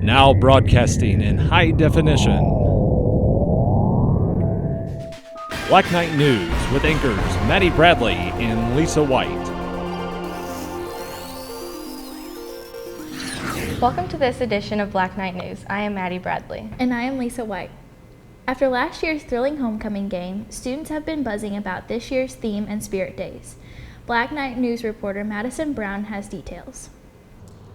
Now broadcasting in high definition. Black Knight News with anchors Mattie Bradley and Lisa White. Welcome to this edition of Black Knight News. I am Mattie Bradley. And I am Lisa White. After last year's thrilling homecoming game, students have been buzzing about this year's theme and spirit days. Black Knight News reporter Madison Brown has details.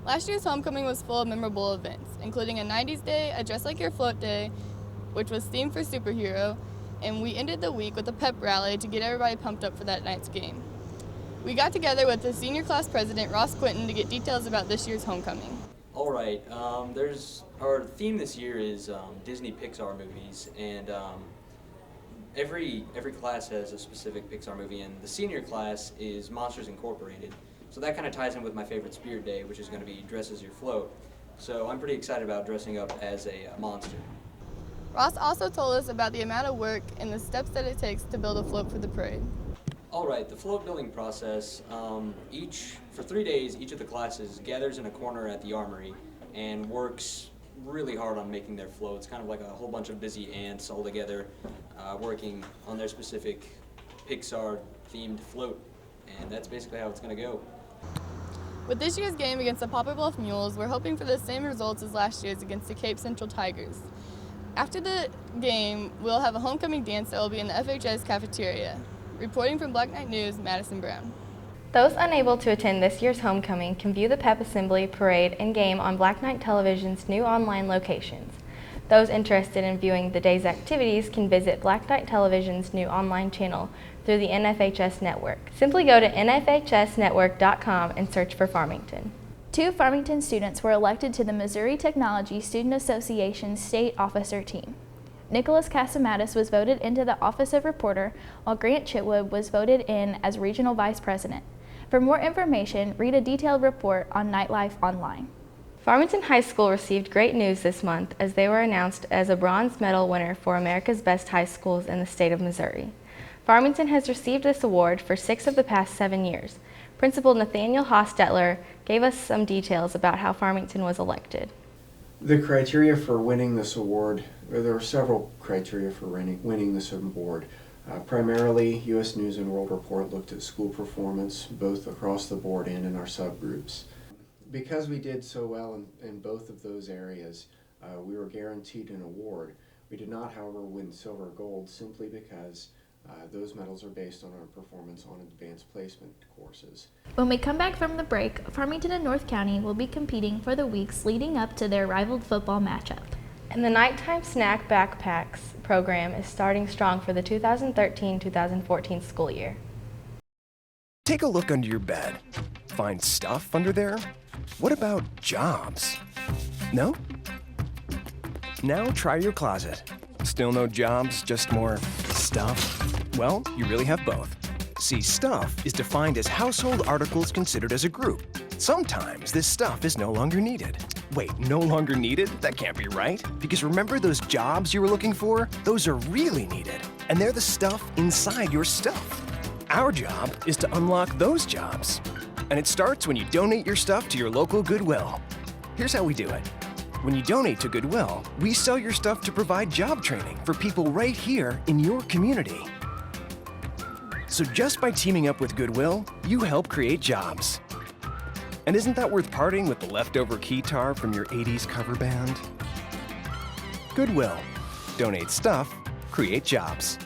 Last year's homecoming was full of memorable events, including a 90s day, a Dress Like Your Float day, which was themed for superhero, and we ended the week with a pep rally to get everybody pumped up for that night's game. We got together with the senior class president, Ross Quinton, to get details about this year's homecoming. All right, our theme this year is Disney Pixar movies, and every class has a specific Pixar movie, and the senior class is Monsters Incorporated. So that kind of ties in with my favorite spirit day, which is going to be Dress As Your Float. So I'm pretty excited about dressing up as a monster. Ross also told us about the amount of work and the steps that it takes to build a float for the parade. All right, the float building process, for 3 days, each of the classes gathers in a corner at the armory and works really hard on making their floats, kind of like a whole bunch of busy ants all together working on their specific Pixar-themed float. And that's basically how it's going to go. With this year's game against the Poplar Bluff Mules, we're hoping for the same results as last year's against the Cape Central Tigers. After the game, we'll have a homecoming dance that will be in the FHS cafeteria. Reporting from Black Knight News, Madison Brown. Those unable to attend this year's homecoming can view the pep assembly, parade, and game on Black Knight Television's new online locations. Those interested in viewing the day's activities can visit Black Knight Television's new online channel through the NFHS network. Simply go to nfhsnetwork.com and search for Farmington. 2 Farmington students were elected to the Missouri Technology Student Association's state officer team. Nicholas Casamatis was voted into the office of reporter, while Grant Chitwood was voted in as regional vice president. For more information, read a detailed report on Nightlife Online. Farmington High School received great news this month as they were announced as a bronze medal winner for America's Best High Schools in the state of Missouri. Farmington has received this award for 6 of the past 7 years. Principal Nathaniel Hostetler gave us some details about how Farmington was elected. The criteria for winning this award, there were several criteria for winning this award. Primarily, U.S. News and World Report looked at school performance, both across the board and in our subgroups. Because we did so well in both of those areas, we were guaranteed an award. We did not, however, win silver or gold simply because those medals are based on our performance on advanced placement courses. When we come back from the break, Farmington and North County will be competing for the weeks leading up to their rivaled football matchup. And the Nighttime Snack Backpacks program is starting strong for the 2013-2014 school year. Take a look under your bed. Find stuff under there? What about jobs? No? Now try your closet. Still no jobs, just more stuff? Well, you really have both. See, stuff is defined as household articles considered as a group. Sometimes this stuff is no longer needed. Wait, no longer needed? That can't be right. Because remember those jobs you were looking for? Those are really needed. And they're the stuff inside your stuff. Our job is to unlock those jobs. And it starts when you donate your stuff to your local Goodwill. Here's how we do it. When you donate to Goodwill, we sell your stuff to provide job training for people right here in your community. So just by teaming up with Goodwill, you help create jobs. And isn't that worth parting with the leftover keytar from your 80s cover band? Goodwill. Donate stuff, create jobs.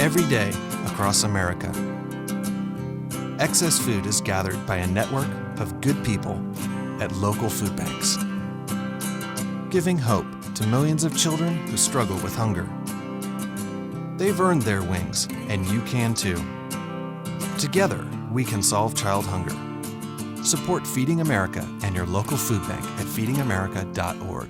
Every day across America, excess food is gathered by a network of good people at local food banks, giving hope to millions of children who struggle with hunger. They've earned their wings, and you can too. Together, we can solve child hunger. Support Feeding America and your local food bank at feedingamerica.org.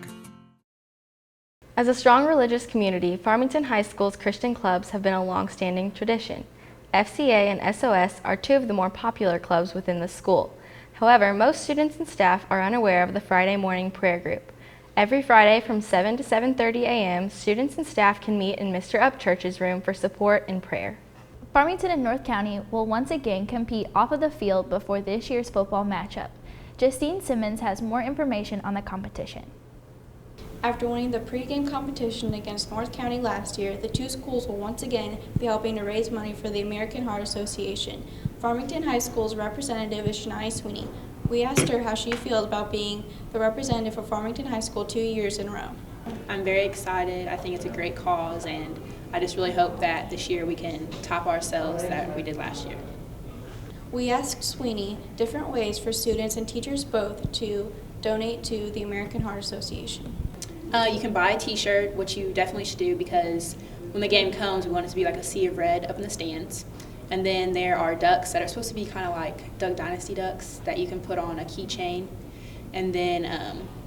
As a strong religious community, Farmington High School's Christian clubs have been a long-standing tradition. FCA and SOS are 2 of the more popular clubs within the school. However, most students and staff are unaware of the Friday morning prayer group. Every Friday from 7 to 7:30 a.m., students and staff can meet in Mr. Upchurch's room for support and prayer. Farmington and North County will once again compete off of the field before this year's football matchup. Justine Simmons has more information on the competition. After winning the pregame competition against North County last year, the two schools will once again be helping to raise money for the American Heart Association. Farmington High School's representative is Shania Sweeney. We asked her how she feels about being the representative for Farmington High School 2 years in a row. I'm very excited. I think it's a great cause, and I just really hope that this year we can top ourselves that we did last year. We asked Sweeney different ways for students and teachers both to donate to the American Heart Association. You can buy a t-shirt, which you definitely should do, because when the game comes, we want it to be like a sea of red up in the stands. And then there are ducks that are supposed to be kind of like Duck Dynasty ducks that you can put on a keychain. And then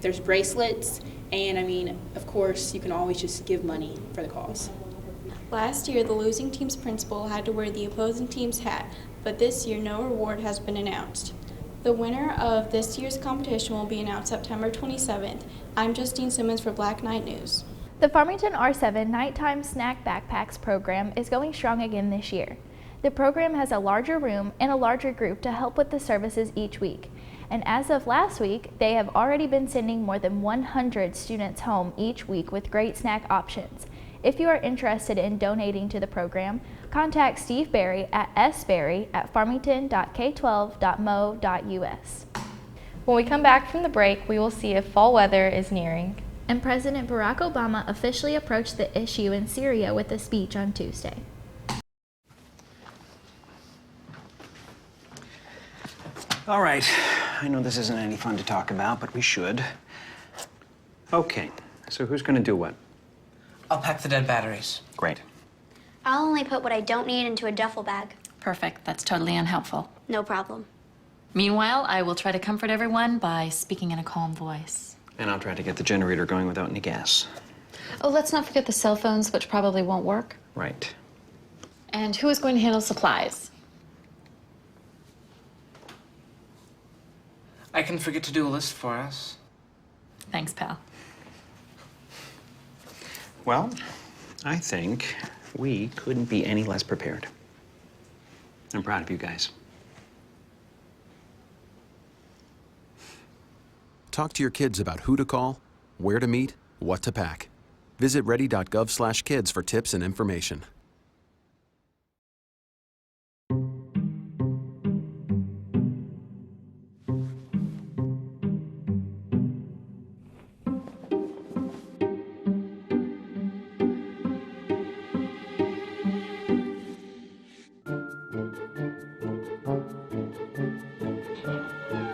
there's bracelets, and I mean, of course, you can always just give money for the cause. Last year, the losing team's principal had to wear the opposing team's hat, but this year no reward has been announced. The winner of this year's competition will be announced September 27th. I'm Justine Simmons for Black Knight News. The Farmington R7 Nighttime Snack Backpacks program is going strong again this year. The program has a larger room and a larger group to help with the services each week. And as of last week, they have already been sending more than 100 students home each week with great snack options. If you are interested in donating to the program, contact Steve Berry at sberry@farmington.k12.mo.us. When we come back from the break, we will see if fall weather is nearing. And President Barack Obama officially approached the issue in Syria with a speech on Tuesday. All right, I know this isn't any fun to talk about, but we should. Okay, so who's gonna do what? I'll pack the dead batteries. Great. I'll only put what I don't need into a duffel bag. Perfect. That's totally unhelpful. No problem. Meanwhile, I will try to comfort everyone by speaking in a calm voice. And I'll try to get the generator going without any gas. Oh, let's not forget the cell phones, which probably won't work. Right. And who is going to handle supplies? I can forget to do a list for us. Thanks, pal. Well, I think we couldn't be any less prepared. I'm proud of you guys. Talk to your kids about who to call, where to meet, what to pack. Visit ready.gov/kids for tips and information.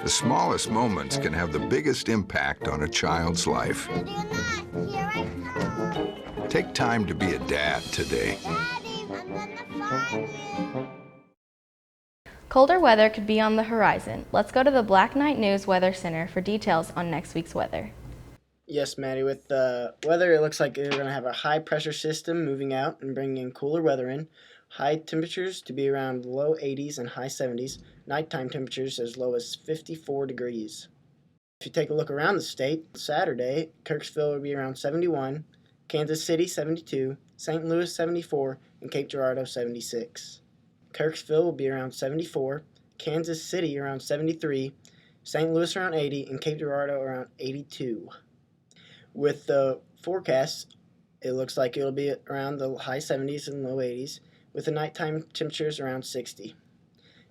The smallest moments can have the biggest impact on a child's life. Take time to be a dad today. Colder weather could be on the horizon. Let's go to the Black Knight News Weather Center for details on next week's weather. Yes, Maddie, with the weather, it looks like we're going to have a high pressure system moving out and bringing in cooler weather in. High temperatures to be around low 80s and high 70s. Nighttime temperatures as low as 54 degrees. If you take a look around the state, Saturday, Kirksville will be around 71, Kansas City 72, St. Louis 74, and Cape Girardeau 76. Kirksville will be around 74, Kansas City around 73, St. Louis around 80, and Cape Girardeau around 82. With the forecast, it looks like it'll be around the high 70s and low 80s, with the nighttime temperatures around 60.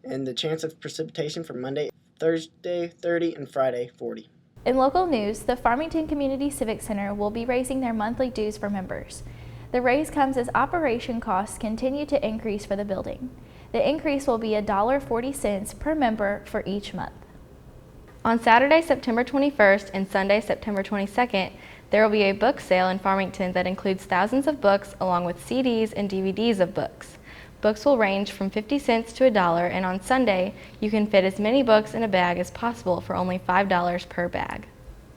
And the chance of precipitation for Monday, Thursday, 30, and Friday, 40. In local news, the Farmington Community Civic Center will be raising their monthly dues for members. The raise comes as operation costs continue to increase for the building. The increase will be $1.40 per member for each month. On Saturday, September 21st and Sunday, September 22nd, there will be a book sale in Farmington that includes thousands of books along with CDs and DVDs of books. Books will range from 50 cents to $1, and on Sunday, you can fit as many books in a bag as possible for only $5 per bag.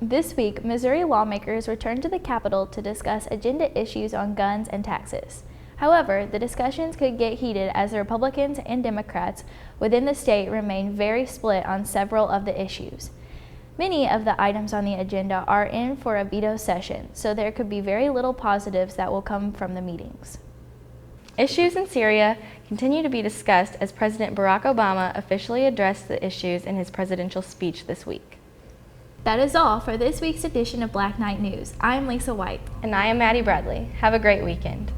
This week, Missouri lawmakers returned to the Capitol to discuss agenda issues on guns and taxes. However, the discussions could get heated as the Republicans and Democrats within the state remain very split on several of the issues. Many of the items on the agenda are in for a veto session, so there could be very little positives that will come from the meetings. Issues in Syria continue to be discussed as President Barack Obama officially addressed the issues in his presidential speech this week. That is all for this week's edition of Black Knight News. I am Lisa White. And I am Mattie Bradley. Have a great weekend.